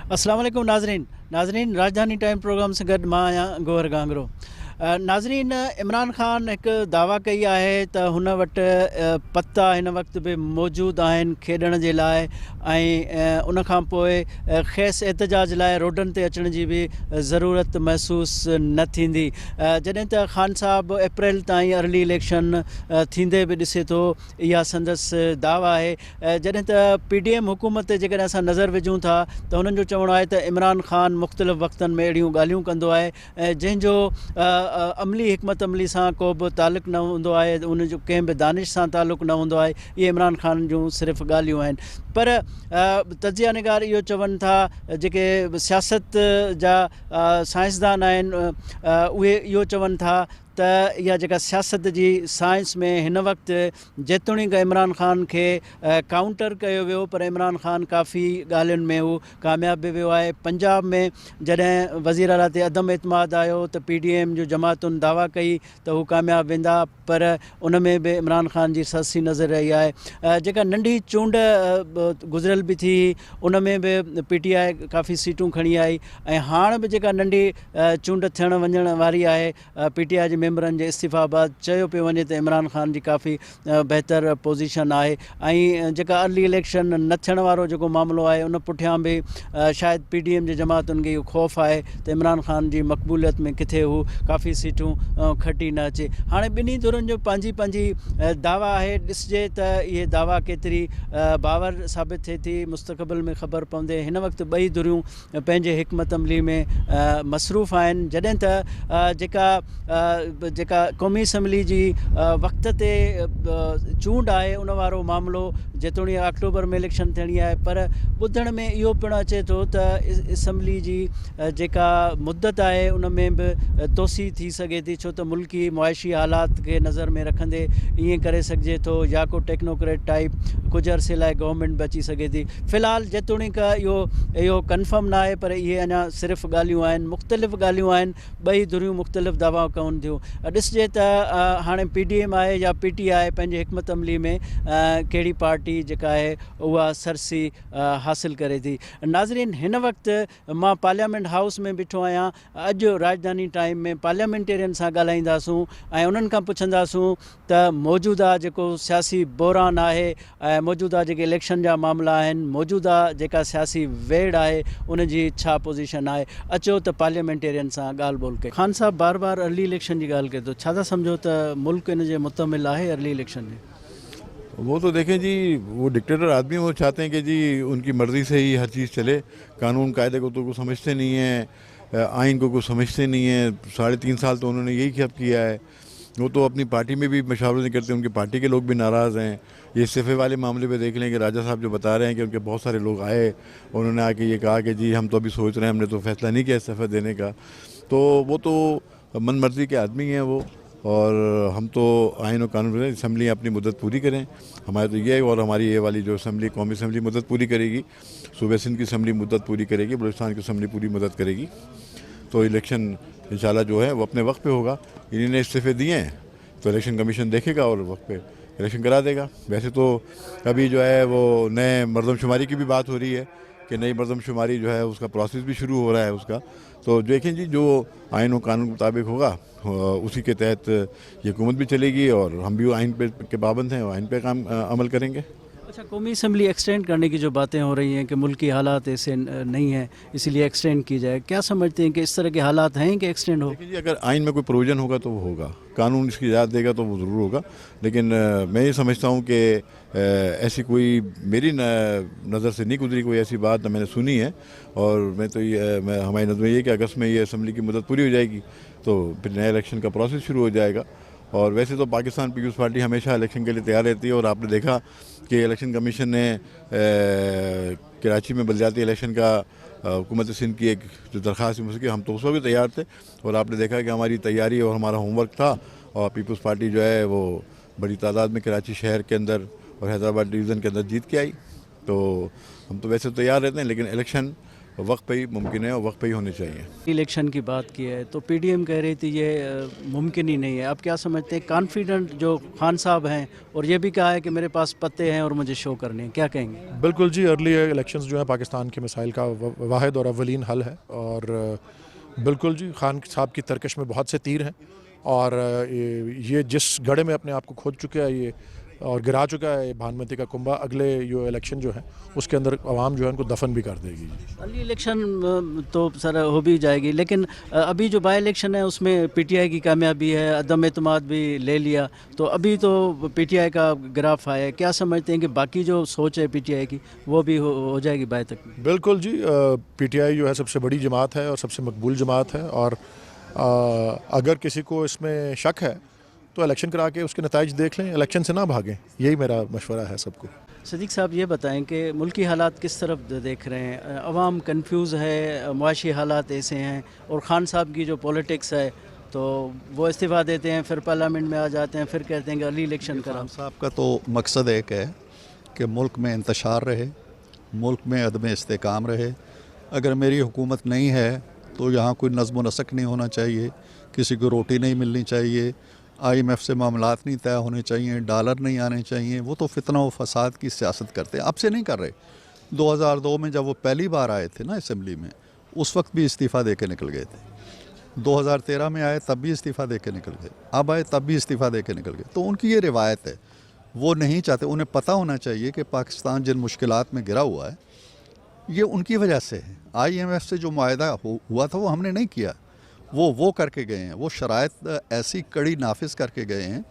अस्सलाम वालेकुम नाज़रीन राजधानी टाइम प्रोग्राम से गॾु मां आहियां गौहर गांगरो। नाज़रीन, इमरान ख़ान हिकु दावा कई आहे त हुन वटि पता हिन वक़्तु बि मौजूदु आहिनि खेॾण जे लाइ ऐं उन खां पोइ ख़ैस एहतजाज लाइ रोडनि ते अचण जी बि ज़रूरत महसूसु न थींदी। जॾहिं त ख़ान साहब अप्रैल ताईं अर्ली इलेक्शन थींदे बि ॾिसे थो, इहा संदसि दावा आहे। जॾहिं त PDM हुकूमत ते जेकॾहिं असां नज़र विझूं था त हुननि जो चवणु आहे त इमरान ख़ान मुख़्तलिफ़ वक़्तनि में अहिड़ियूं ॻाल्हियूं कंदो आहे जंहिंजो अमली हिकमत अमली सां को बि तालुक़ु न हूंदो आहे, उनजो कंहिं बि दानिश सां तालुक़ु न हूंदो आहे। इहे इमरान ख़ान जूं सिर्फ़ु ॻाल्हियूं आहिनि। पर तजिया निगार इहो चवनि था, जेके सियासत जा साइंसदान आहिनि उहे इहो चवनि था त इहा जेका सियासत जी साइंस में हिन वक़्तु जेतोणीकि इमरान ख़ान खे काउंटर कयो वियो, पर इमरान ख़ान काफ़ी ॻाल्हियुनि में हू कामयाब बि वियो आहे। पंजाब में जॾहिं वज़ीर आला ते अदम एतमाद आयो त PDM जूं जमातुनि दावा कई त हू कामयाब वेंदा, पर उन में बि इमरान ख़ान जी ससी नज़र रही आहे। जेका नंढी चूंड गुज़िरियल बि थी, उन में बि PTI काफ़ी सीटूं खणी आई ऐं हाणे बि जेका नंढी चूंड थियण वञण वारी आहे, PTI जे मेंबरनि जे इस्तीफ़ा बाद चयो पियो वञे त इमरान ख़ान जी काफ़ी बहितर पोज़ीशन आहे। ऐं जेका अर्ली इलेक्शन न थियण वारो जेको मामिलो आहे, उन पुठियां बि शायदि PDM जे जमातुनि खे इहो ख़ौफ़ आहे त इमरान ख़ान जी मक़बूलियत में किथे हू काफ़ी सीटूं खटी न अचे। हाणे ॿिन्ही धुरनि जो पंहिंजी पंहिंजी दावा आहे। ॾिसिजे त इहे दावा केतिरी बावर साबित थिए थी, मुस्तक़बिल में ख़बर पवंदे। हिन वक़्तु ॿई धुरियूं पंहिंजे हिकमत अमली में मसरूफ़ आहिनि। जॾहिं त जेका क़ौमी असम्बली जी वक़्त ते चूंड आहे, उन वारो मामिलो जेतोणीकि अक्टूबर में इलेक्शन थियणी आहे, पर ॿुधण में इहो पिणु अचे थो त असम्बली जी जेका मुद्दत आहे उन में बि तोसी थी सघे थी, छो त मुल्की मुआशी हालात खे नज़र में रखंदे ईअं करे सघिजे थो, या को टेक्नोक्रेट टाइप कुझु अरसे लाइ गवर्नमेंट बि अची सघे थी। फ़िलहालु जेतोणीकि इहो कन्फर्म न आहे, पर इहे अञा सिर्फ़ु ॻाल्हियूं आहिनि, मुख़्तलिफ़ ॻाल्हियूं आहिनि। ॿई धुरियूं मुख़्तलिफ़ दावा कनि थियूं। ॾिसिजे त हाणे PDM आहे या PTI पंहिंजे हिकमत अमली में कहिड़ी पार्टी जेका आहे उहा सरसी हासिलु करे थी। नाज़रीन, हिन वक़्तु मां पार्लियामेंट हाउस में बीठो आहियां। अॼु राजधानी टाइम में पार्लियामेंटेरियन सां ॻाल्हाईंदासूं ऐं उन्हनि खां पुछंदासूं त मौजूदा जेको सियासी बहरान आहे ऐं मौजूदा जेके इलेक्शन जा मामला आहिनि, मौजूदा जेका सियासी वेड़ आहे, उन जी छा पोज़ीशन आहे। अचो त पार्लियामेंटेरियन सां ॻाल्हि ॿोल कयूं। ख़ान साहब बार बार अर्ली इलेक्शन जी ॻाल्हि कयो थो, छा था सम्झो त मुल्क इन जे मुतमिल आहे अर्ली इलेक्शन में? वो तो देखें जी, वो डिक्टेटर आदमी, वो चाहते हैं कि जी उनकी मर्ज़ी से ही हर चीज़ चले। कानून कायदे को तो कुछ समझते नहीं हैं, आइन को कुछ समझते नहीं हैं। 3.5 साल तो उन्होंने यही सब किया है। वो तो अपनी पार्टी में भी मशावरत नहीं करते, उनकी पार्टी के लोग भी नाराज़ हैं। ये इस्तीफ़े वाले मामले पे देख लें कि राजा साहब जो बता रहे हैं कि उनके बहुत सारे लोग आए, उन्होंने आके ये कहा कि जी हम तो अभी सोच रहे हैं, हमने तो फैसला नहीं किया इस्तीफ़ा देने का। तो वो तो मन मर्ज़ी के आदमी हैं वो, और हम तो आइन और कानून में असम्बली अपनी मुद्दत पूरी करें, हमारे तो ये है। और हमारी ये वाली जो असम्बली, कौमी असम्बली मुद्दत पूरी करेगी, सूबे सिंध की असम्बली मुद्दत पूरी करेगी, बलूचिस्तान की असम्बली पूरी मदद करेगी। तो इलेक्शन इंशाल्लाह जो है वो अपने वक्त पे होगा। इन्हीं ने इस्तीफ़े दिए हैं तो इलेक्शन कमीशन देखेगा और वक्त पे इलेक्शन करा देगा। वैसे तो अभी जो है वो नए मरदमशुमारी की भी बात हो रही है कि नई मरदमशुमारी जो है उसका प्रोसेस भी शुरू हो रहा है उसका। तो देखें जी, जो आइन और कानून के मुताबिक होगा उसी के तहत ये हुकूमत भी चलेगी, और हम भी आइन पे के पाबंद हैं और आइन पे काम अमल करेंगे। अच्छा, कौमी असम्बली एक्सटेंड करने की जो बातें हो रही हैं कि मुल्की हालात ऐसे नहीं हैं, इसीलिए एक्सटेंड की जाए, क्या समझते हैं कि इस तरह के हालात हैं कि एक्सटेंड हो? देखिए जी, अगर आइन में कोई प्रोविज़न होगा तो वो होगा, कानून इसकी इजाज़त देगा तो वो ज़रूर होगा। लेकिन मैं ये समझता हूँ कि ऐसी कोई मेरी नज़र से नहीं गुजरी कोई ऐसी बात, न मैंने सुनी है। और मैं तो ये हमारी नज़र में ये कि अगस्त में ये असम्बली की मुद्दत पूरी हो जाएगी तो फिर नया इलेक्शन का प्रोसेस शुरू हो जाएगा। और वैसे तो पाकिस्तान पीपल्स पार्टी हमेशा इलेक्शन के लिए तैयार रहती है, और आपने देखा कि इलेक्शन कमीशन ने कराची में बलदियाती इलेक्शन का हुकूमत सिंध की एक जो दरख्वास्त की, हम तो उस वक्त भी तैयार थे। और आपने देखा कि हमारी तैयारी और हमारा होमवर्क था, और पीपल्स पार्टी जो है वो बड़ी तादाद में कराची शहर के अंदर और हैदराबाद डिवीज़न के अंदर जीत के आई। तो हम तो वैसे तैयार रहते हैं, लेकिन इलेक्शन वक्त पे ही मुमकिन है और वक्त पे ही होने चाहिए। इलेक्शन की बात की है तो पीडीएम कह रही थी ये मुमकिन ही नहीं है। आप क्या समझते हैं, कॉन्फिडेंट जो खान साहब हैं, और ये भी कहा है कि मेरे पास पत्ते हैं और मुझे शो करने हैं, क्या कहेंगे? बिल्कुल जी, अर्ली इलेक्शंस जो है पाकिस्तान के मसाइल का वाहिद और अवलीन हल है। और बिल्कुल जी, खान साहब की तरकश में बहुत से तीर हैं और ये जिस गड्ढे में अपने आप को खोद चुका है ये और गिरा चुका है ये भानुमती का कुंभा, अगले जो इलेक्शन जो है उसके अंदर आवाम जो है उनको दफन भी कर देगी। अगली इलेक्शन तो सर हो भी जाएगी, लेकिन अभी जो बाई इलेक्शन है उसमें पीटीआई की कामयाबी है, अदम एतमाद भी ले लिया, तो अभी तो पीटीआई का ग्राफ आया है। क्या समझते हैं कि बाकी जो सोच है पीटीआई की वो भी हो जाएगी बाई तक? बिल्कुल जी, पीटीआई जो है सबसे बड़ी जमात है और सबसे मकबूल जमात है, और अगर किसी को इसमें शक है तो इलेक्शन करा के उसके नताइज देख लें, इलेक्शन से ना भागें, यही मेरा मशवरा है सबको। सदीक साहब ये बताएं कि मुल्की हालात किस तरफ देख रहे हैं? अवाम कंफ्यूज है, मुआशी हालात ऐसे हैं, और ख़ान साहब की जो पॉलिटिक्स है तो वो इस्तीफ़ा देते हैं, फिर पार्लियामेंट में आ जाते हैं, फिर कहते हैं कि अगली इलेक्शन करा। खान साहब का तो मकसद एक है कि मुल्क में इंतशार रहे, मुल्क में अदम इस्तेकाम रहे। अगर मेरी हुकूमत नहीं है तो यहाँ कोई नज़्म व नसक नहीं होना चाहिए, किसी को रोटी नहीं मिलनी चाहिए, IMF से मामलात नहीं तय होने चाहिए, डॉलर नहीं आने चाहिए। वो तो फितना व फसाद की सियासत करते हैं, अब से नहीं कर रहे। 2002 में जब वो पहली बार आए थे ना असेंबली में, उस वक्त भी इस्तीफ़ा दे के निकल गए थे। 2013 में आए तब भी इस्तीफ़ा दे के निकल गए, अब आए तब भी इस्तीफ़ा दे के निकल गए। तो उनकी ये रिवायत है, वो नहीं चाहते। उन्हें पता होना चाहिए कि पाकिस्तान जिन मुश्किलात में गिरा हुआ है ये उनकी वजह से है। IMF से जो मुआहदा हुआ था वो हमने नहीं किया, वो करके गए हैं। वो शराइत ऐसी कड़ी नाफिज करके गए हैं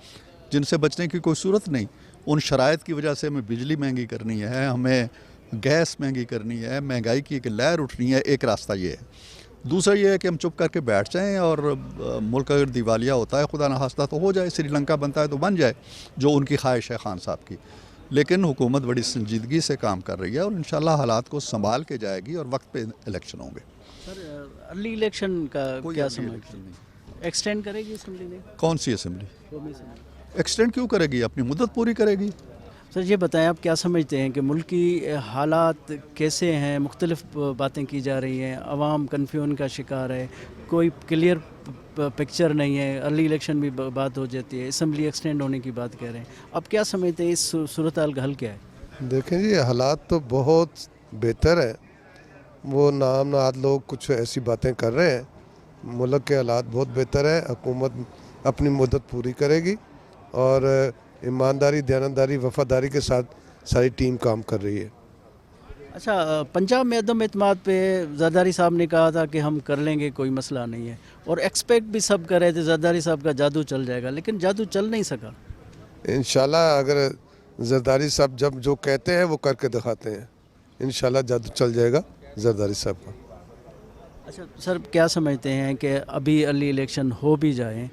जिनसे बचने की कोई सूरत नहीं। उन शराइत की वजह से हमें बिजली महंगी करनी है, हमें गैस महंगी करनी है, महंगाई की एक लहर उठनी है। एक रास्ता ये है। दूसरा ये है कि हम चुप करके बैठ जाएं और मुल्क अगर दिवालिया होता है खुदा न खास्ता तो हो जाए, श्रीलंका बनता है तो बन जाए, जो उनकी ख्वाहिश है खान साहब की। लेकिन हुकूमत बड़ी संजीदगी से काम कर रही है और इंशाल्लाह हालात को संभाल के जाएगी और वक्त पे इलेक्शन होंगे। सर अर्ली इलेक्शन का क्या समझते हैं? एक्सटेंड करेगी असेंबली ने? कौन सी असेंबली एक्सटेंड क्यों करेगी? अपनी मुद्दत पूरी करेगी। सर ये बताएं, आप क्या समझते हैं कि मुल्क की हालात कैसे हैं? मुख्तलिफ बातें की जा रही हैं, अवाम कन्फ्यूजन का शिकार है, कोई क्लियर पिक्चर नहीं है। अर्ली इलेक्शन भी बात हो जाती है, असेंबली एक्सटेंड होने की बात कह रहे हैं। अब क्या समझते हैं इस सूरत हाल का हल क्या है? देखें जी, हालात तो बहुत बेहतर है। वो नाम लोग कुछ ऐसी बातें कर रहे हैं, मुल्क के हालात बहुत बेहतर है। हुकूमत अपनी मुद्दत पूरी करेगी और ईमानदारी, दयानतदारी, वफादारी के साथ सारी टीम काम कर रही है। अच्छा, पंजाब में अदम एतमाद पे जरदारी साहब ने कहा था कि हम कर लेंगे, कोई मसला नहीं है, और एक्सपेक्ट भी सब कर रहे थे जरदारी साहब का जादू चल जाएगा, लेकिन जादू चल नहीं सका। इंशाल्लाह अगर जरदारी साहब जब जो कहते हैं वो करके दिखाते हैं, इंशाल्लाह जादू चल जाएगा जरदारी साहब का। अच्छा सर, क्या समझते हैं कि अभी अर्ली इलेक्शन हो भी जाए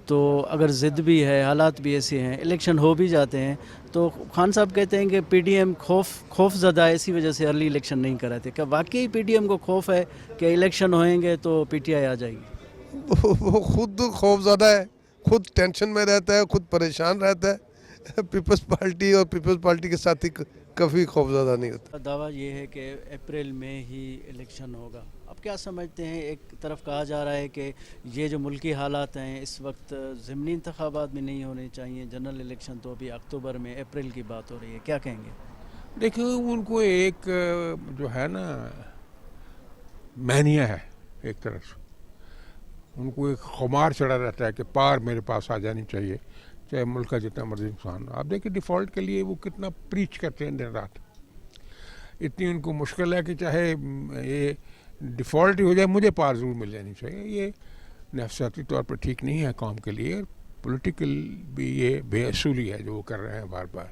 तो अगर ज़िद भी है, हालात भी ऐसे हैं, इलेक्शन हो भी जाते हैं, तो खान साहब कहते हैं कि पीडीएम खौफ ज़्यादा है, इसी वजह से अर्ली इलेक्शन नहीं कराते। क्या वाकई पीडीएम को खौफ है कि इलेक्शन होएंगे तो पीटीआई आ जाएगी? वो खुद खौफ ज़्यादा है, खुद टेंशन में रहता है, खुद परेशान रहता है। पीपल्स पार्टी और पीपल्स पार्टी के साथ ही कभी खौफ ज़्यादा नहीं होता। दावा ये है कि अप्रैल में ही इलेक्शन होगा। अब क्या समझते हैं, एक तरफ कहा जा रहा है कि ये जो मुल्की हालात हैं इस वक्त ज़िमनी इंतखाबात में नहीं होने चाहिए, जनरल इलेक्शन तो अभी अक्टूबर में, अप्रैल की बात हो रही है, क्या कहेंगे? देखिए, उनको एक जो है ना मैनिया है, एक तरफ से उनको एक खुमार चढ़ा रहता है कि पार मेरे पास आ जानी चाहिए, चाहे मुल्क का जितना मर्जी नुकसान। आप देखिए डिफ़ॉल्ट के लिए वो कितना प्रीच करते हैं दिन रात। इतनी उनको मुश्किल है कि चाहे ये डिफ़ॉल्ट ही हो जाए, मुझे पार ज़रूर मिल जानी चाहिए। ये नफसियाती तौर पर ठीक नहीं है कौम के लिए, पॉलिटिकल भी ये बेअसूली है जो वो कर रहे हैं बार बार।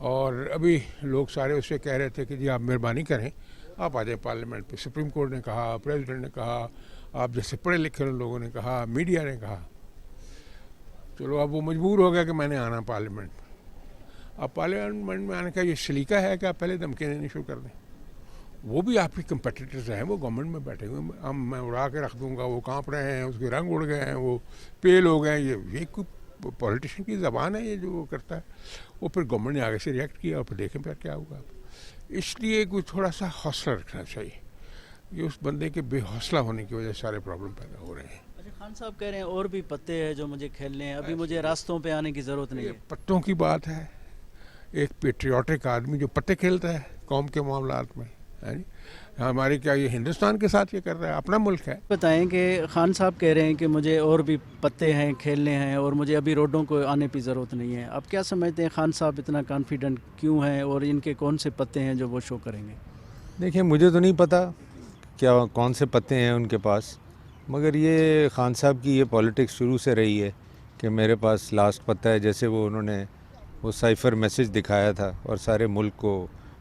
और अभी लोग सारे उससे कह रहे थे कि जी आप मेहरबानी करें, आप आ जाए पार्लियामेंट पे। सुप्रीम कोर्ट ने कहा, प्रेसिडेंट ने कहा, आप जैसे पढ़े लिखे लोगों ने कहा, मीडिया ने कहा। चलो अब वो मजबूर हो गया कि मैंने आना पार्लियामेंट में। अब पार्लियामेंट में आने का ये सलीका है कि आप पहले धमकी देनी शुरू कर दें। वो भी आपके कंपटीटर्स हैं, वो गवर्नमेंट में बैठे हुए, हम मैं उड़ा के रख दूंगा, वो कांप रहे हैं, उसके रंग उड़ गए हैं, वो पेल हो गए हैं। ये कोई पॉलिटिशियन की ज़बान है ये जो वो करता है? वो फिर गवर्नमेंट ने आगे से रिएक्ट किया और फिर देखें फिर क्या होगा। इसलिए कोई थोड़ा सा हौसला रखना चाहिए। ये उस बंदे के बेहौसला होने की वजह से सारे प्रॉब्लम पैदा हो रहे हैं। अच्छा, खान साहब कह रहे हैं और भी पत्ते हैं जो मुझे खेलने हैं, अभी मुझे रास्तों पे आने की ज़रूरत नहीं ये है। पत्तों की बात है। एक पेट्रियाटिक आदमी जो पत्ते खेलता है कौम के मामलात में, है जी। हमारे क्या ये हिंदुस्तान के साथ ये कर रहा है, अपना मुल्क है। बताएं कि खान साहब कह रहे हैं कि मुझे और भी पत्ते हैं खेलने हैं और मुझे अभी रोडों को आने की ज़रूरत नहीं है। आप क्या समझते हैं खान साहब इतना कॉन्फिडेंट क्यों हैं और इनके कौन से पत्ते हैं जो वो शो करेंगे? देखिए, मुझे तो नहीं पता क्या कौन से पत्ते हैं उनके पास, मगर ये खान साहब की ये पॉलिटिक्स शुरू से रही है कि मेरे पास लास्ट पत्ता है। जैसे वो उन्होंने वो साइफर मैसेज दिखाया था और सारे मुल्क को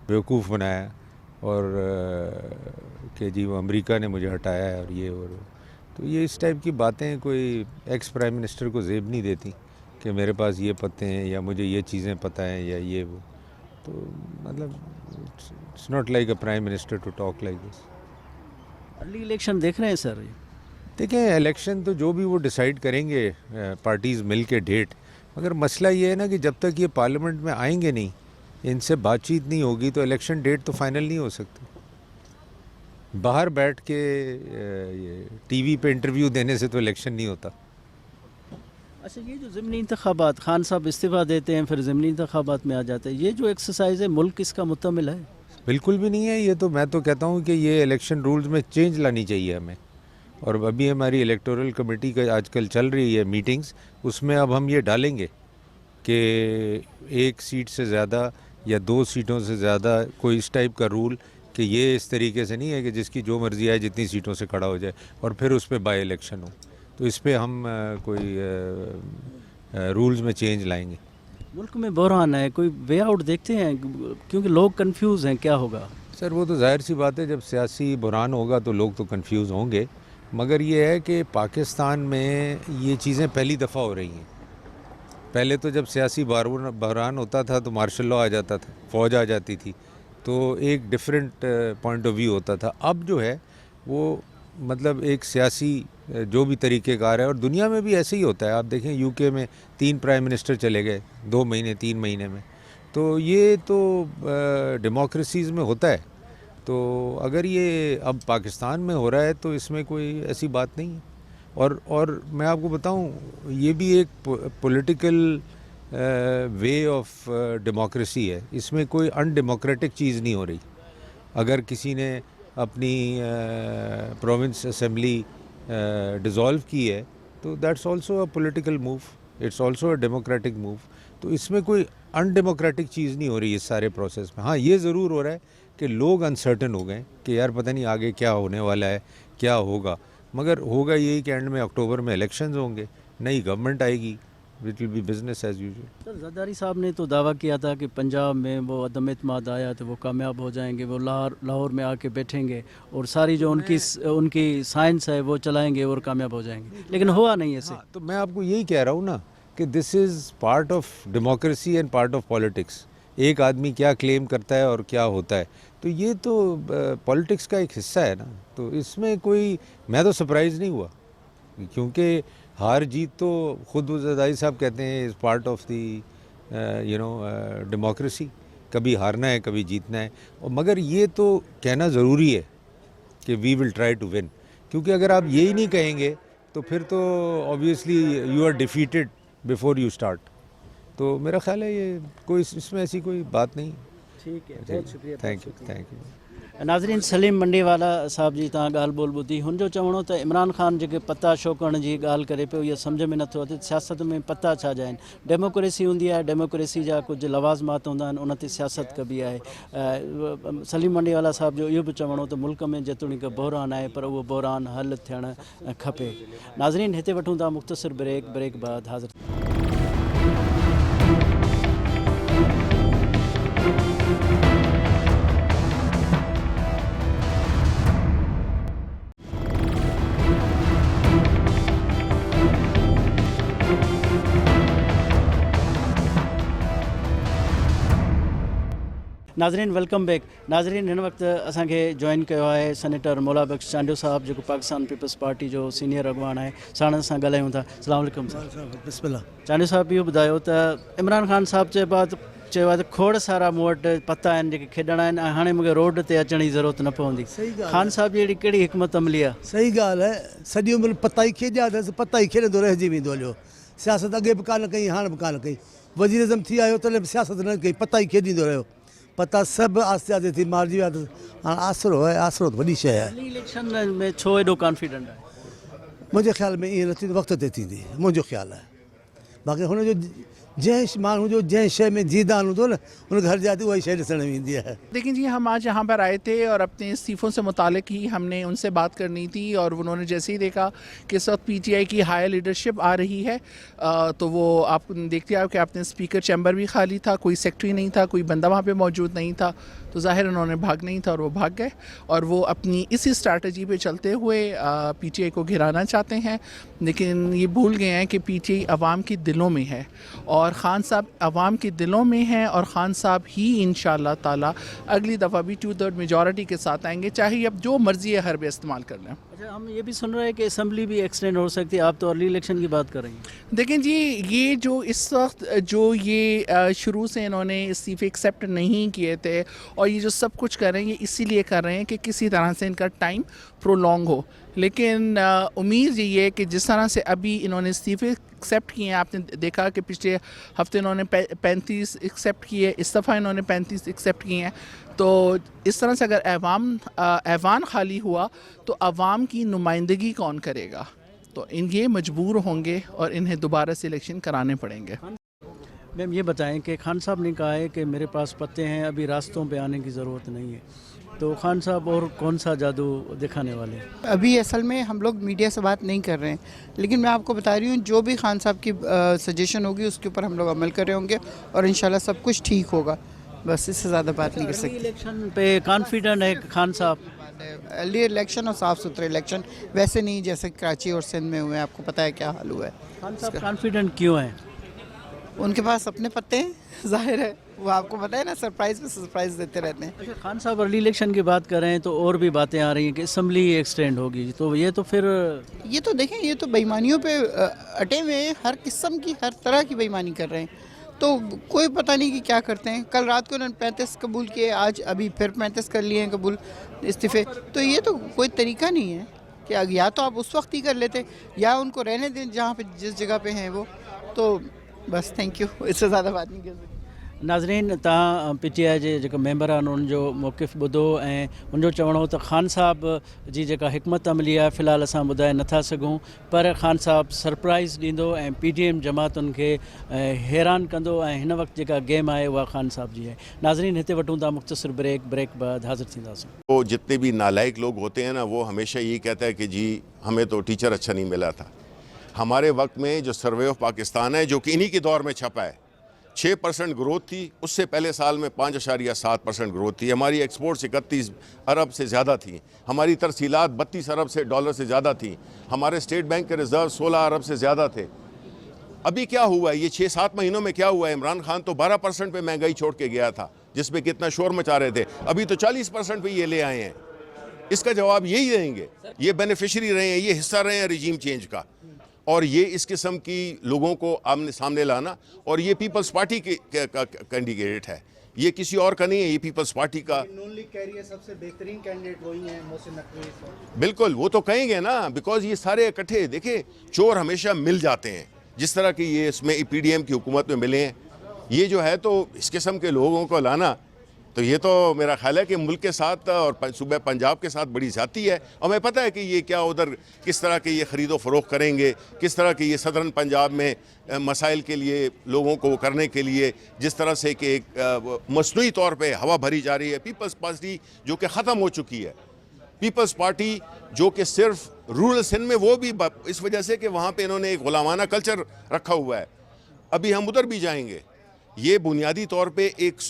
बेवकूफ़ बनाया और कि जी वो अमेरिका ने मुझे हटाया है और ये और वो। तो ये इस टाइप की बातें कोई एक्स प्राइम मिनिस्टर को ज़ेब नहीं देती कि मेरे पास ये पत्ते हैं या मुझे ये चीज़ें पता हैं या ये वो। तो मतलब it's not like a prime minister to talk like this. Early election देख रहे हैं सर? देखिए, इलेक्शन तो जो भी वो डिसाइड करेंगे पार्टीज़ मिल के डेट, मगर मसला ये है ना कि जब तक ये पार्लियामेंट में आएंगे नहीं, इनसे बातचीत नहीं होगी, तो इलेक्शन डेट तो फाइनल नहीं हो सकती। बाहर बैठ के ये टीवी पे इंटरव्यू देने से तो इलेक्शन नहीं होता। अच्छा, ये जो ज़िमनी इंतखाबात, खान साहब इस्तीफ़ा देते हैं फिर ज़िमनी इंतखाबात में आ जाते हैं, ये जो एक्सरसाइज है मुल्क इसका मुतमिल है? बिल्कुल भी नहीं है। ये तो मैं तो कहता हूँ कि ये इलेक्शन रूल्स में चेंज लानी चाहिए हमें। और अभी हमारी इलेक्टोरल कमेटी का आजकल चल रही है मीटिंग्स, उसमें अब हम ये डालेंगे कि एक सीट से ज़्यादा या 2 सीटों से ज़्यादा कोई इस टाइप का रूल, कि ये इस तरीके से नहीं है कि जिसकी जो मर्ज़ी आए जितनी सीटों से खड़ा हो जाए और फिर उस पर बाई इलेक्शन हो। तो इस पर हम कोई रूल्स में चेंज लाएंगे। मुल्क में बहरान है, कोई वे आउट देखते हैं? क्योंकि लोग कंफ्यूज हैं, क्या होगा? सर, वो तो जाहिर सी बात है, जब सियासी बुरान होगा तो लोग तो कंफ्यूज होंगे, मगर ये है कि पाकिस्तान में ये चीज़ें पहली दफ़ा हो रही हैं। पहले तो जब सियासी बहरान होता था तो मार्शल लॉ आ जाता था, फ़ौज आ जाती थी, तो एक डिफरेंट पॉइंट ऑफ व्यू होता था। अब जो है वो मतलब एक सियासी जो भी तरीक़ेकार है, और दुनिया में भी ऐसे ही होता है। आप देखें यूके में 3 प्राइम मिनिस्टर चले गए 2 महीने 3 महीने में। तो ये तो डेमोक्रेसीज़ में होता है। तो अगर ये अब पाकिस्तान में हो रहा है तो इसमें कोई ऐसी बात नहीं है। और मैं आपको बताऊं, ये भी एक पॉलिटिकल वे ऑफ डेमोक्रेसी है। इसमें कोई अनडेमोक्रेटिक चीज़ नहीं हो रही। अगर किसी ने अपनी प्रोविंस असेंबली डिज़ोल्व की है तो that's also a political move, it's also a democratic move. तो इसमें कोई अनडेमोक्रेटिक चीज़ नहीं हो रही इस सारे प्रोसेस में। हाँ, ये ज़रूर हो रहा है कि लोग अनसर्टन हो गए कि यार पता नहीं आगे क्या होने वाला है, क्या होगा। मगर होगा यही कि एंड में अक्टूबर में इलेक्शंस होंगे, नई गवर्नमेंट आएगी, it will be business as usual. Sir, Zardari साहब ने तो दावा किया था कि पंजाब में वो अदम एतमाद आया तो वो कामयाब हो जाएंगे, वो लाहौर में आके बैठेंगे और सारी जो उनकी साइंस है वो चलाएंगे और कामयाब हो जाएंगे, लेकिन हुआ नहीं ऐसे। हाँ, तो मैं आपको यही कह रहा हूँ ना कि this is part of democracy and part of politics. एक आदमी क्या क्लेम करता है और क्या होता है, तो ये तो पॉलिटिक्स का एक हिस्सा है ना। तो इसमें कोई, मैं तो सरप्राइज़ नहीं हुआ, क्योंकि हार जीत तो खुद ज़रदारी साहब कहते हैं is part of the democracy. कभी हारना है, कभी जीतना है। और मगर ये तो कहना ज़रूरी है कि we will try to win, क्योंकि अगर आप यही नहीं कहेंगे तो फिर तो obviously you are defeated before you start. तो मेरा ख्याल है ये कोई इसमें ऐसी कोई बात नहीं। ठीक है, बहुत शुक्रिया। Thank you. नाज़रीन, सलीम मंडीवाला साहब जी तव्हां ॻाल्हि ॿोल ॿुधी। हुनजो चवणो त इमरान ख़ान जेके पता शो करण जी ॻाल्हि करे पियो, इहा सम्झ में नथो अचे सियासत में पता छा जा आहिनि। डेमोक्रेसी हूंदी आहे, डेमोक्रेसी जा कुझु लवाज़मात हूंदा आहिनि, उन ते सियासत कबी आहे। सलीम मंडीवाला साहब जो इहो बि चवणो त मुल्क में जेतोणीकि बहरान आहे पर उहो बहरान हल थियणु खपे। नाज़रीन, हिते वठूं था मुख़्तसिर ब्रेक बाद हाज़िर। नाज़रीन, वेलकम बैक। नाज़रीन, हिन वक़्तु असांखे जॉइन कयो आहे सेनेटर मौला बख्श चांडियो साहब, जेको पाकिस्तान पीपल्स पार्टी जो सीनियर अॻवान आहे। साण सां ॻाल्हायूं था। अस्सलाम वालेकुम। बिस्मिल्लाह। चांडियो साहब, इहो ॿुधायो त इमरान ख़ान साहब चइबा त चयो आहे त खोड़ सारा मूं वटि पता आहिनि जेके खेॾणा आहिनि ऐं हाणे मूंखे रोड ते अचण जी ज़रूरत न पवंदी। ख़ान साहब जी अहिड़ी कहिड़ी हिकमत अमली आहे? सही ॻाल्हि आहे, सॼी उमिरि पता ई खेॾियासीं, पता ई खेॾंदो रहिजी वेंदो हलियो। सियासत अॻे बि कान कई, हाणे बि कान कई। वज़ीर आज़म थी आयो तॾहिं बि सियासत न कई, पता ई खेॾींदो रहियो। पता सभु आस्ते आस्ते थी मारिजी विया, त हाणे आसिरो आहे, आसिरो त वॾी शइ आहे। इलेक्शन में छो एॾो कॉन्फिडेंट आहे? मुंहिंजे ख़्याल में ईअं न थींदो, वक़्त ते थींदी, मुंहिंजो ख़्यालु आहे। बाक़ी हुनजो जंहिं माण्हू जो जंहिं शइ में जीदान हूंदो न, उनखे हर जाती उहा शइ ॾिसण में ईंदी आहे। देखिए जी, हम आज यहाँ पर आए थे और अपने इस्तीफ़ों से मुतालिक ही हमने उनसे बात करनी थी, और उन्होंने जैसे ही देखा कि इस वक्त पीटीआई की हायर लीडरशिप आ रही है, तो वो आप देखते आओ कि आपने स्पीकर चैम्बर भी खाली था, कोई सेक्रेटरी नहीं था, कोई बंदा वहाँ पे मौजूद नहीं था, तो ज़ाहिर उन्होंने भाग नहीं था और वो भाग गए, और वो अपनी इसी स्ट्रैटेजी पे चलते हुए पीटीआई को घिराना चाहते हैं। लेकिन ये भूल गए हैं कि पीटीआई अवाम के दिलों में है, और ख़ान साहब अवाम के दिलों में हैं, और ख़ान साहब ही इंशाअल्लाह ताला अगली दफ़ा भी 2/3 मेजॉरिटी के साथ आएंगे, चाहे अब जो मर्जी है हरबे इस्तेमाल कर लें। अच्छा, हम ये भी सुन रहे हैं कि असम्बली भी एक्सटेंड हो सकती है। आप तो अर्ली इलेक्शन की बात कर रही हैं। देखें जी, ये जो इस वक्त जो ये शुरू से इन्होंने इस्तीफ़े एक्सेप्ट नहीं किए थे, और ये जो सब कुछ कर रहे हैं, ये इसीलिए कर रहे हैं कि किसी तरह से इनका टाइम प्रोलॉन्ग हो। लेकिन उम्मीद यही है कि जिस तरह से अभी इन्होंने इस्तीफ़े एक्सेप्ट किए हैं, आपने देखा कि पिछले हफ्ते इन्होंने 35 एक्सेप्ट किए, इस दफ़ा इन्होंने 35 एक्सेप्ट किए हैं, तो इस तरह से अगर ऐवान खाली हुआ तो अवाम की नुमाइंदगी कौन करेगा? तो ये मजबूर होंगे और इन्हें दोबारा से इलेक्शन कराने पड़ेंगे। मैम, ये बताएं कि खान साहब ने कहा है कि मेरे पास पत्ते हैं, अभी रास्तों पे आने की ज़रूरत नहीं है, तो खान साहब और कौन सा जादू दिखाने वाले हैं? अभी असल में हम लोग मीडिया से बात नहीं कर रहे हैं, लेकिन मैं आपको बता रही हूँ जो भी खान साहब की सजेशन होगी उसके ऊपर हम लोग अमल कर रहे होंगे, और इंशाल्लाह सब कुछ ठीक होगा। बस इससे ज़्यादा बात नहीं कर सकते। इलेक्शन पे कॉन्फिडेंट है खान साहब? अर्ली इलेक्शन और साफ़ सुथरे इलेक्शन, वैसे नहीं जैसे कराची और सिंध में हुए हैं, आपको पता है क्या हाल हुआ है। खान साहब कॉन्फिडेंट क्यों हैं? उनके पास अपने पत्ते हैं, जाहिर है, वो आपको पता है ना, सरप्राइज़ पे सरप्राइज़ देते रहते हैं। अच्छा, खान साहब अर्ली इलेक्शन की बात कर रहे हैं, तो और भी बातें आ रही हैं कि असम्बली एक्सटेंड होगी, तो ये तो फिर ये तो देखें, ये तो बेईमानियों पे अटे हुए हैं, हर किस्म की हर तरह की बेईमानी कर रहे हैं, तो कोई पता नहीं कि क्या करते हैं। कल रात को उन्होंने 35 कबूल किए, आज अभी फिर 35 कर लिए हैं कबूल इस्तीफ़े, तो ये तो कोई तरीका नहीं है कि या तो आप उस वक्त ही कर लेते, या उनको रहने दें जहाँ पे जिस जगह पे हैं वो, तो बस थैंक यू, इससे ज़्यादा बात नहीं कर सकते। नाज़रीन, तव्हां पीटीआई जे जेका मेंबर आहिनि उनजो मौक़िफ़ ॿुधो, ऐं उनजो चवणो त ख़ान साहब जी जेका हिकमत अमली आहे फ़िलहालु असां ॿुधाए नथा सघूं, पर ख़ान साहब सरप्राइज़ ॾींदो ऐं पीडीएम जमातुनि खे हैरान कंदो, ऐं हिन वक़्तु जेका गेम आहे उहा ख़ान साहब जी आहे। नाज़रीन, हिते वठूं था मुख़्तसिर ब्रेक बाद हाज़िर थींदासीं। तो जितने भी नालायक लोग होते हैं ना, वो हमेशा यही कहता है कि जी हमें तो टीचर अच्छा नहीं मिला था। हमारे वक्त में जो सर्वे ऑफ पाकिस्तान है, जो कि इन्हीं के दौर में छपा है, 6% ग्रोथ थी। उससे पहले साल में 5.7% ग्रोथ थी। हमारी एक्सपोर्ट्स 31 अरब से ज़्यादा थी। हमारी तरसीलात 32 अरब से डॉलर से ज़्यादा थी। हमारे स्टेट बैंक के रिजर्व 16 अरब से ज़्यादा थे। अभी क्या हुआ है, ये 6-7 महीनों में क्या हुआ है? इमरान खान तो 12% पे महंगाई छोड़ के गया था, जिसपे कितना शोर मचा रहे थे, अभी तो 40% पे ये ले आए हैं। इसका जवाब यही देंगे, ये बेनिफिशरी रहे हैं, ये हिस्सा रहे हैं रिजीम चेंज का, और ये इस किस्म की लोगों को आमने सामने लाना, और ये पीपल्स पार्टी के कैंडिडेट है, ये किसी और का नहीं है, ये पीपल्स पार्टी का सबसे बेहतरीन कैंडिडेट वही है, मोहसिन नकवी। बिल्कुल, वो तो कहेंगे ना, बिकॉज ये सारे इकट्ठे, देखिए चोर हमेशा मिल जाते हैं, जिस तरह की ये इसमें पीडीएम की हुकूमत में मिले हैं, ये जो है तो इस किस्म के लोगों को लाना, तो ये तो मेरा ख्याल है कि मुल्क के साथ और सूबे पंजाब के साथ बड़ी ज़्यादती है। और मैं पता है कि ये क्या उधर किस तरह के ये ख़रीदो फ़रोख्त करेंगे, किस तरह के ये सदरन पंजाब में मसाइल के लिए लोगों को करने के लिए जिस तरह से कि एक मसनूई तौर पे हवा भरी जा रही है। पीपल्स पार्टी जो कि ख़त्म हो चुकी है, पीपल्स पार्टी जो कि सिर्फ रूरल सिंध में, वो भी इस वजह से कि वहाँ पे इन्होंने एक गुलामाना कल्चर रखा हुआ है। अभी हम उधर भी जाएंगे। ये बुनियादी तौर पे एक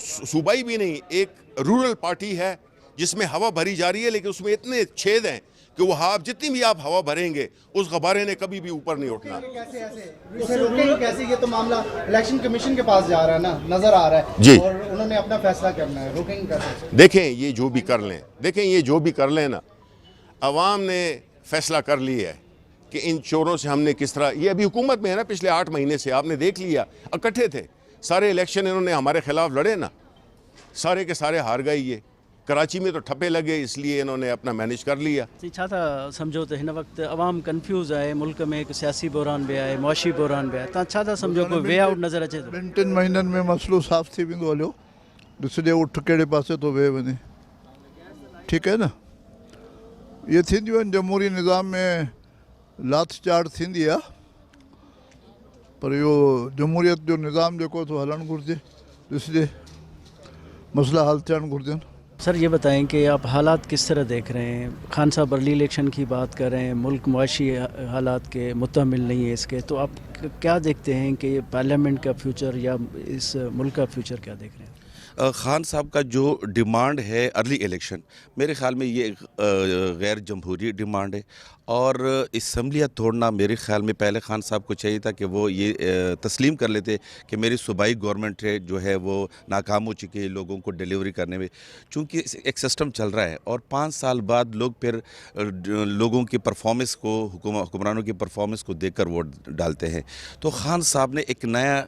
सूबाई भी नहीं, एक रूरल पार्टी है जिसमें हवा भरी जा रही है, लेकिन उसमें इतने छेद हैं कि वो आप जितनी भी आप हवा भरेंगे उस गबारे ने कभी भी ऊपर नहीं उठना। कैसे ये तो मामला इलेक्शन कमीशन के पास जा रहा है ना, नजर आ रहा है जी, और उन्होंने अपना फैसला करना है, रोकेंगे कैसे? देखें ये जो भी कर लें, देखें ये जो भी कर लें ना, अवाम ने फैसला कर लिया है कि इन चोरों से हमने किस तरह, ये अभी हुकूमत में है ना, पिछले 8 महीने से आपने देख लिया, इकट्ठे थे। सारे इलेक्शन इन्होंने हमारे खिलाफ लड़े ना, सारे के सारे हार गए। ये कराची में तो ठप्पे लगे, इसलिए इन्होंने अपना मैनेज कर लिया। छा था सम्झो त हिन वक़्तु अवाम कंफ्यूज़ आहे, मुल्क में हिकु सियासी बहरान बि आहे, मुआशी बहरान बि आहे, तव्हां छा था सम्झो, कोई वे आउट नज़र अचे थो? 2-3 महीननि में मसइलो साफ़ थी वेंदो। हलियो ॾिसजे उठ कहिड़े पासे थो वेह वञे। ठीकु आहे न, इहे थींदियूं आहिनि जमहूरी निज़ाम में, लाथ चाढ़ थींदी आहे, पर इहो जमहूरियत जो निज़ाम जेको थो हलणु घुरिजे, ॾिसजे मसइला हल थियणु घुरिजनि। सर ये बताएं कि आप हालात किस तरह देख रहे हैं? खान साहब अर्ली इलेक्शन की बात कर रहे हैं, मुल्क मुआशी हालात के मुतहमिल नहीं है इसके, तो आप क्या देखते हैं कि पार्लियामेंट का फ्यूचर या इस मुल्क का फ्यूचर क्या देख रहे हैं? खान साहब का जो डिमांड है अर्ली इलेक्शन, मेरे ख़्याल में ये गैर जमहूरी डिमांड है, और इसम्बलियाँ तोड़ना मेरे ख़्याल में पहले खान साहब को चाहिए था कि वो ये तस्लीम कर लेते कि मेरी सूबाई गवर्नमेंट है जो है वो नाकाम हो चुकी है लोगों को डिलीवरी करने में, चूँकि एक सिस्टम चल रहा है और 5 साल बाद लोग फिर लोगों की परफॉर्मेंस को, हुक्मरानों की परफॉर्मेंस को देखकर वोट डालते हैं। तो खान साहब ने एक नया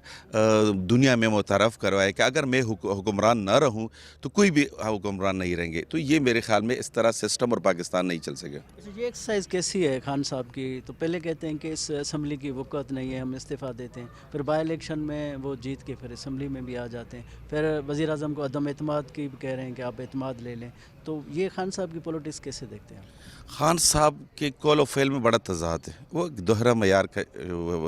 दुनिया में मुतारफ़ करवाया कि अगर मैं हुक्मरान ना रहूं तो कोई भी हुक्मरान नहीं रहेंगे। तो ये मेरे ख्याल में इस तरह सिस्टम और पाकिस्तान नहीं चल सके। ये एक्सरसाइज कैसी है खान साहब की? तो पहले कहते हैं कि इस असम्बली की वक़्त नहीं है, हम इस्तीफ़ा देते हैं, फिर बाई इलेक्शन में वो जीत के फिर असम्बली में भी आ जाते हैं, फिर वज़ीर आज़म को अदम एतमाद की भी कह रहे हैं कि आप एतमाद ले लें। तो ये खान साहब की पॉलिटिक्स कैसे देखते हैं? खान साहब के कौल और फेल में बड़ा तज़ाद है, वो दोहरा मयार का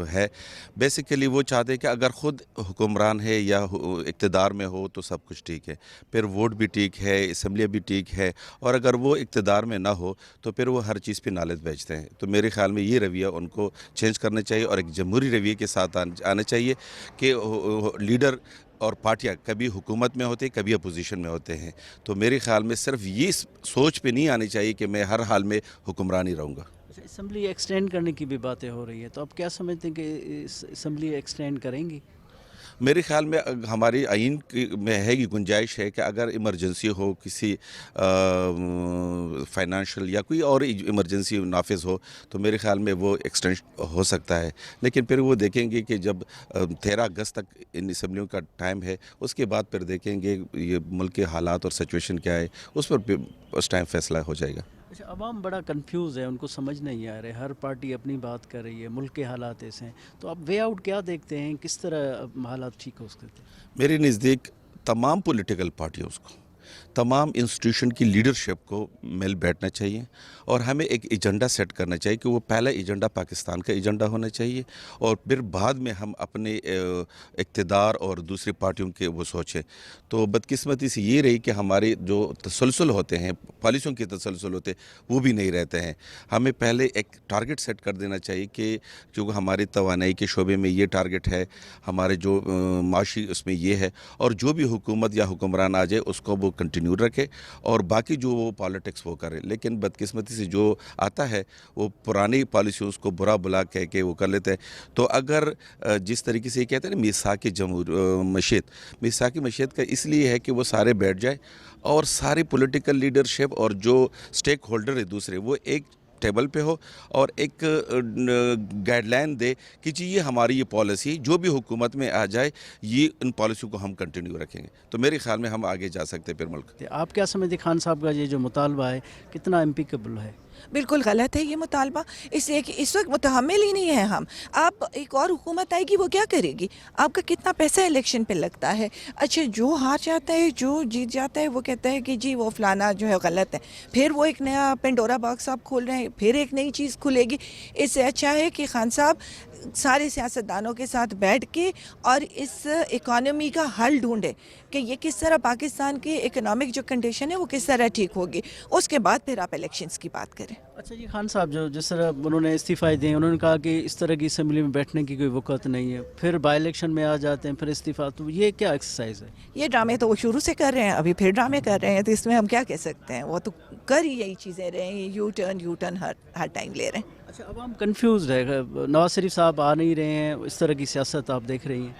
है। बेसिकली वो चाहते हैं कि अगर ख़ुद हुक्मरान है या इक़्तिदार में हो तो सब कुछ ठीक है, फिर वोट भी ठीक है, असम्बलियाँ भी ठीक है, और अगर वो इक़्तिदार में ना हो तो फिर वो हर चीज़ पे नालित भेजते हैं। तो मेरे ख़्याल में ये रवैया उनको चेंज करना चाहिए और एक जमहूरी रवैये के साथ आना चाहिए कि लीडर और पार्टियां कभी हुकूमत में होते, कभी अपोजिशन में होते हैं। तो मेरे ख़्याल में सिर्फ ये सोच पे नहीं आनी चाहिए कि मैं हर हाल में हुक्मरान ही रहूँगा। असम्बली एक्सटेंड करने की भी बातें हो रही है, तो आप क्या समझते हैं कि असम्बली एक्सटेंड करेंगी? मेरे ख़्याल में हमारी आइन में है कि गुंजाइश है कि अगर इमरजेंसी हो, किसी फाइनेंशियल या कोई और इमरजेंसी नाफिज हो, तो मेरे ख़्याल में वो एक्सटेंड हो सकता है। लेकिन फिर वो देखेंगे कि जब 13 अगस्त तक इन असम्बलियों का टाइम है, उसके बाद फिर देखेंगे ये मुल्क के हालात और सिचुएशन क्या है, उस पर उस टाइम फ़ैसला हो जाएगा। अच्छा, अवाम बड़ा कंफ्यूज है, उनको समझ नहीं आ रहे, हर पार्टी अपनी बात कर रही है, मुल्क के हालात ऐसे हैं, तो आप वे आउट क्या देखते हैं, किस तरह हालात ठीक हो सकते हैं? मेरे नज़दीक तमाम पॉलिटिकल पार्टियों को, तमाम इंस्टीट्यूशन की लीडरशिप को मिल बैठना चाहिए और हमें एक एजेंडा सेट करना चाहिए कि वो पहला एजेंडा पाकिस्तान का एजेंडा होना चाहिए, और फिर बाद में हम अपने इक़्तिदार और दूसरी पार्टियों के वो सोचें। तो बदकिस्मती से ये रही कि हमारे जो तसलसल होते हैं, पॉलिसियों के तसलसल होते हैं, वो भी नहीं रहते हैं। हमें पहले एक टारगेट सेट कर देना चाहिए कि जो हमारी तवानाई के शोबे में ये टारगेट है, हमारे जो माशी उसमें ये है, और जो भी हुकूमत या हुक्मरान आ जाए उसको वो कंटिन्यू रखे और बाकी जो वो पॉलिटिक्स वो करे। लेकिन बदकिस्मती से जो आता है वो पुरानी पॉलिसियों को बुरा बुला कह के वो कर लेते हैं। तो अगर जिस तरीके से ये कहते हैं ना मीसाक मशीयत का इसलिए है कि वो सारे बैठ जाए और सारी पॉलिटिकल लीडरशिप और जो स्टेक होल्डर है दूसरे, वो एक टेबल पे हो और एक गाइडलाइन दे कि जी ये हमारी ये पॉलिसी, जो भी हुकूमत में आ जाए ये इन पॉलिसी को हम कंटिन्यू रखेंगे। तो मेरे ख्याल में हम आगे जा सकते हैं फिर मुल्क। आप क्या समझते खान साहब का ये जो मुतालबा है कितना इम्पिकेबल है? बिल्कुल गलत है ये मुतालबा, इसलिए कि इस वक्त मुतहम्मिल ही नहीं है हम। आप एक और हुकूमत आएगी वो क्या करेगी? आपका कितना पैसा इलेक्शन पे लगता है? अच्छा, जो हार जाता है, जो जीत जाता है, वो कहता है कि जी वो फलाना जो है गलत है, फिर वो एक नया पेंडोरा बॉक्स आप खोल रहे हैं, फिर एक नई चीज़ खुलेगी। इससे अच्छा है कि खान साहब सारे सियासतदानों के साथ बैठ के और इस इकॉनमी का हल ढूंढे कि ये किस तरह पाकिस्तान की इकोनॉमिक जो कंडीशन है वो किस तरह ठीक होगी, उसके बाद फिर आप इलेक्शंस की बात करें। अच्छा, ये खान साहब जो जिस तरह उन्होंने इस्तीफ़ा दिए, उन्होंने कहा कि इस तरह की असम्बली में बैठने की कोई वक़्त नहीं है, फिर बाई इलेक्शन में आ जाते हैं, फिर इस्तीफ़ा, तो ये क्या एक्सरसाइज है? ये ड्रामे तो वो शुरू से कर रहे हैं, अभी फिर ड्रामे कर रहे हैं, तो इसमें हम क्या कह सकते हैं? वो तो कर ही यही चीज़ें रहे हैं, यू टर्न हर टाइम ले रहे हैं। अच्छा, अब हम कंफ्यूज है, नवाज शरीफ साहब आ नहीं रहे हैं, इस तरह की सियासत आप देख रही हैं?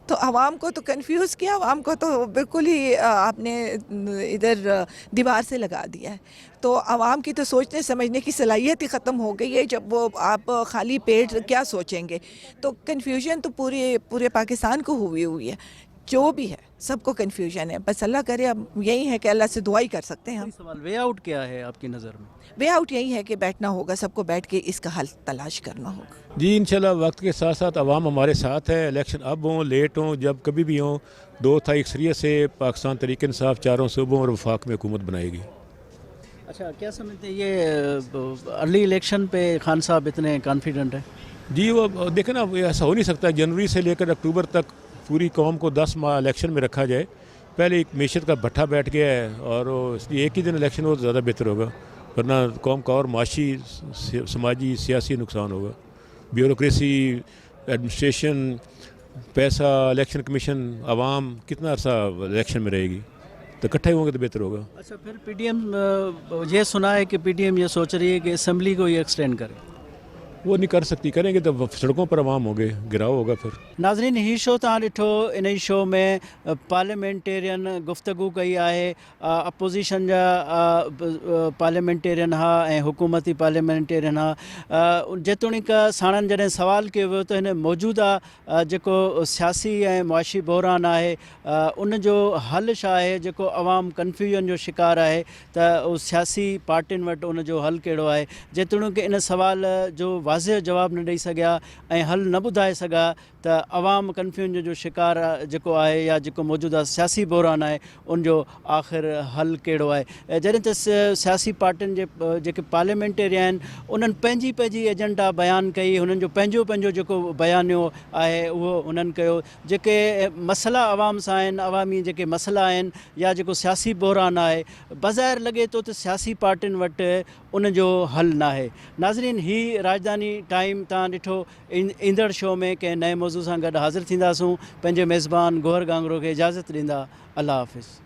तो आवाम को तो कंफ्यूज किया, आवाम को तो बिल्कुल ही आपने इधर दीवार से लगा दिया है। तो आवाम की तो सोचने समझने की सलाहियत ही ख़त्म हो गई है। जब वो आप खाली पेट क्या सोचेंगे, तो कन्फ्यूजन तो पूरे पाकिस्तान को हुई है। जो भी है सबको कन्फ्यूजन है। बस अल्लाह करे, अब यही है कि अल्लाह से दुआ ही कर सकते हैं हम। सवाल वे आउट क्या है आपकी नज़र में? वे आउट यही है कि बैठना होगा, सबको बैठ के इसका हल तलाश करना होगा। जी इंशाल्लाह वक्त के साथ साथ आवाम हमारे साथ है। इलेक्शन अब हों लेट हों, जब कभी भी हों, 2 तारीख अक्सरियत से पाकिस्तान तहरीक इंसाफ चारों सूबों और वफाक में हुकूमत बनाएगी। अच्छा, क्या समझते हैं ये अर्ली इलेक्शन पे खान साहब इतने कॉन्फिडेंट है? जी वो देखें ना, ऐसा हो नहीं सकता जनवरी से लेकर अक्टूबर तक पूरी कौम को 10 माह इलेक्शन में रखा जाए। पहले एक मीशत का भट्ठा बैठ गया है और इसलिए एक ही दिन इलेक्शन हो तो ज़्यादा बेहतर होगा, वरना कौम का और माशी समाजी सियासी नुकसान होगा। ब्यूरोक्रेसी, एडमिनिस्ट्रेशन, पैसा, इलेक्शन कमीशन, आवाम कितना अर्सा इलेक्शन में रहेगी, तो इकट्ठे होंगे तो बेहतर होगा। अच्छा, फिर पीडीएम ये सुना है कि पीडीएम ये सोच रही है कि असम्बली को ही एक्सटेंड करे। वो नहीं कर सकती, करेंगे तो सड़कों पर आवाम होंगे, गिराव होगा फिर। नाज़रीन, ही शो तव्हां ॾिठो, इन ई शो में पार्लियामेंटेरियन गुफ्तगू कई आहे। अपोज़िशन जा पार्लियामेंटेरियन हा ऐं हुकूमती पार्लियामेंटेरियन हा। जेतोणीक साणनि जॾहिं सवाल कयो वियो त हिन मौजूदा जेको सियासी ऐं मुआशी बहरान आहे उन जो हल छा आहे, जेको अवाम कन्फ्यूजन जो शिकार आहे, त उहो सियासी पार्टियुनि वटि उन जो हल कहिड़ो आहे। जेतोणीक इन सवाल जो वाज़िह जवाबु न ॾेई सघिया ऐं हल न ॿुधाए सघिया त अवाम कन्फ्यूजन जो शिकार जेको आहे या जेको मौजूदा सियासी बहरान आहे उनजो आख़िर हल कहिड़ो आहे। जॾहिं त सियासी पार्टियुनि जे जेके पार्लियामेंटेरियन आहिनि उन्हनि पंहिंजी एजेंडा बयानु कई, हुननि जो पंहिंजो जेको बयानियो आहे उहो उन्हनि कयो। जेके मसइला अवाम सां आहिनि, अवामी जेके मसइला आहिनि या जेको सियासी बहरान आहे, बज़ाहिर लॻे थो त सियासी पार्टियुनि वटि उनजो हल न आहे। नाज़रीन, ही राजधानी टाइम तव्हां ॾिठो। ईंदड़ शो में कंहिं नए मौज़ू सां गॾु हाज़िर थींदासूं। पंहिंजे मेज़बान गौहर गांगरो खे इजाज़त ॾींदा। अल्लाह हाफ़िज़।